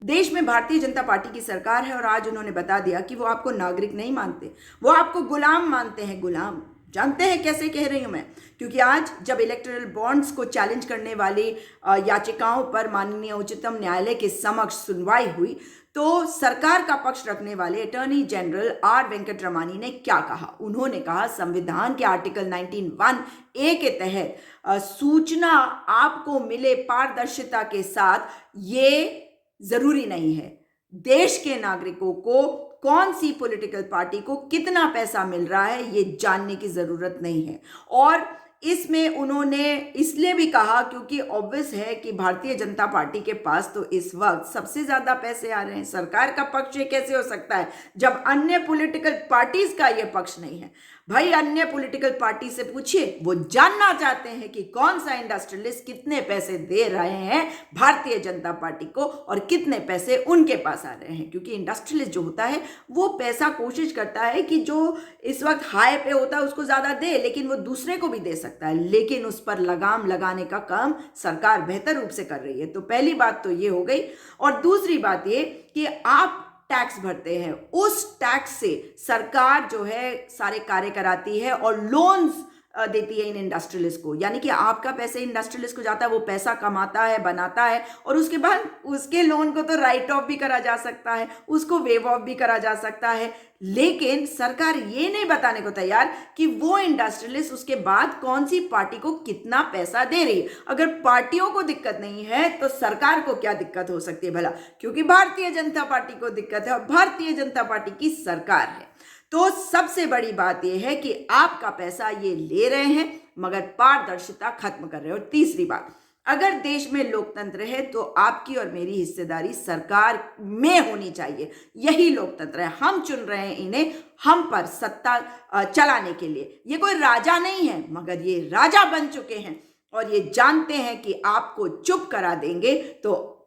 देश में भारतीय जनता पार्टी की सरकार है और आज उन्होंने बता दिया कि वो आपको नागरिक नहीं मानते, वो आपको गुलाम मानते हैं। गुलाम जानते हैं कैसे कह रही हूं मैं? क्योंकि आज जब इलेक्टोरल बॉन्ड्स को चैलेंज करने वाली याचिकाओं पर माननीय उच्चतम न्यायालय के समक्ष सुनवाई हुई तो सरकार का पक्ष रखने वाले अटॉर्नी जनरल आर वेंकटरमणी ने क्या कहा? उन्होंने कहा संविधान के आर्टिकल 19(1) के तहत सूचना आपको मिले पारदर्शिता के साथ ये जरूरी नहीं है। देश के नागरिकों को कौन सी पॉलिटिकल पार्टी को कितना पैसा मिल रहा है ये जानने की जरूरत नहीं है। और इसमें उन्होंने इसलिए भी कहा क्योंकि ऑब्वियस है कि भारतीय जनता पार्टी के पास तो इस वक्त सबसे ज्यादा पैसे आ रहे हैं। सरकार का पक्ष ये कैसे हो सकता है जब अन्य पॉलिटिकल पार्टीज का ये पक्ष नहीं है? भाई अन्य पॉलिटिकल पार्टी से पूछिए, वो जानना चाहते हैं कि कौन सा इंडस्ट्रियलिस्ट कितने पैसे दे रहे हैं भारतीय जनता पार्टी को और कितने पैसे उनके पास आ रहे हैं। क्योंकि इंडस्ट्रियलिस्ट जो होता है वो पैसा कोशिश करता है कि जो इस वक्त हाई पे होता है उसको ज्यादा दे, लेकिन वो दूसरे को भी दे सकता है, लेकिन उस पर लगाम लगाने का काम सरकार बेहतर रूप से कर रही है। तो पहली बात तो ये हो गई। और दूसरी बात ये कि आप टैक्स भरते हैं, उस टैक्स से सरकार जो है सारे कार्य कराती है और लोन्स देती है इन इंडस्ट्रियलिस्ट को। यानी कि आपका पैसे इंडस्ट्रियलिस्ट को जाता है, वो पैसा कमाता है, बनाता है और उसके बाद उसके लोन को तो राइट ऑफ भी करा जा सकता है, उसको वेव ऑफ भी करा जा सकता है। लेकिन सरकार ये नहीं बताने को तैयार कि वो इंडस्ट्रियलिस्ट उसके बाद कौन सी पार्टी को कितना पैसा दे रही है। अगर पार्टियों को दिक्कत नहीं है तो सरकार को क्या दिक्कत हो सकती है भला? क्योंकि भारतीय जनता पार्टी को दिक्कत है और भारतीय जनता पार्टी की सरकार है। तो सबसे बड़ी बात यह है कि आपका पैसा ये ले रहे हैं मगर पारदर्शिता खत्म कर रहे हैं। और तीसरी बात, अगर देश में लोकतंत्र है तो आपकी और मेरी हिस्सेदारी सरकार में होनी चाहिए। यही लोकतंत्र है। हम चुन रहे हैं इन्हें हम पर सत्ता चलाने के लिए। ये कोई राजा नहीं है मगर ये राजा बन चुके हैं और ये जानते हैं कि आपको चुप करा देंगे तो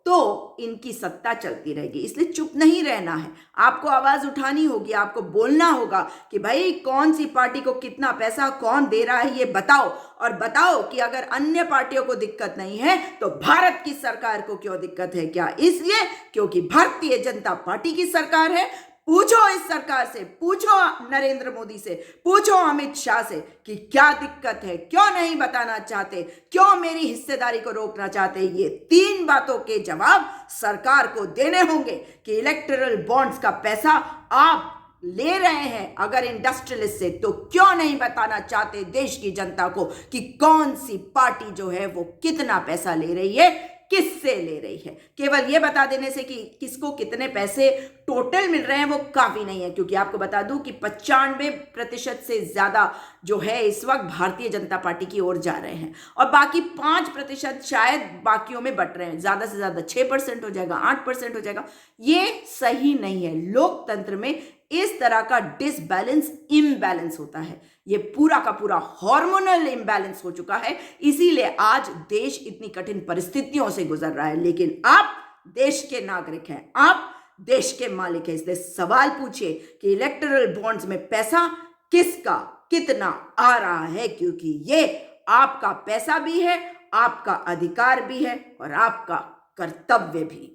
इनकी सत्ता चलती रहेगी। इसलिए चुप नहीं रहना है, आपको आवाज उठानी होगी, आपको बोलना होगा कि भाई कौन सी पार्टी को कितना पैसा कौन दे रहा है ये बताओ। और बताओ कि अगर अन्य पार्टियों को दिक्कत नहीं है तो भारत की सरकार को क्यों दिक्कत है? क्या इसलिए क्योंकि भारतीय जनता पार्टी की सरकार है? पूछो इस सरकार से, पूछो नरेंद्र मोदी से, पूछो अमित शाह से कि क्या दिक्कत है, क्यों नहीं बताना चाहते, क्यों मेरी हिस्सेदारी को रोकना चाहते। ये तीन बातों के जवाब सरकार को देने होंगे कि इलेक्टोरल बॉन्ड्स का पैसा आप ले रहे हैं अगर इंडस्ट्रियलिस्ट से, तो क्यों नहीं बताना चाहते देश की जनता को कि कौन सी पार्टी जो है वो कितना पैसा ले रही है, किससे ले रही है। केवल ये बता देने से कि किसको कितने पैसे टोटल मिल रहे हैं वो काफी नहीं है। क्योंकि आपको बता दूं कि 95% से ज्यादा जो है इस वक्त भारतीय जनता पार्टी की ओर जा रहे हैं और बाकी 5% शायद बाकियों में बट रहे हैं। ज्यादा से ज्यादा 6% हो जाएगा, 8% हो जाएगा। ये सही नहीं है। लोकतंत्र में इस तरह का डिसबैलेंस, इम्बैलेंस होता है। ये पूरा का पूरा हार्मोनल इम्बैलेंस हो चुका है, इसीलिए आज देश इतनी कठिन परिस्थितियों से गुजर रहा है। लेकिन आप देश के नागरिक हैं, आप देश के मालिक हैं, इसलिए सवाल पूछिए कि इलेक्टोरल बॉन्ड्स में पैसा किसका कितना आ रहा है। क्योंकि ये आपका पैसा भी है, आपका अधिकार भी है और आपका कर्तव्य भी।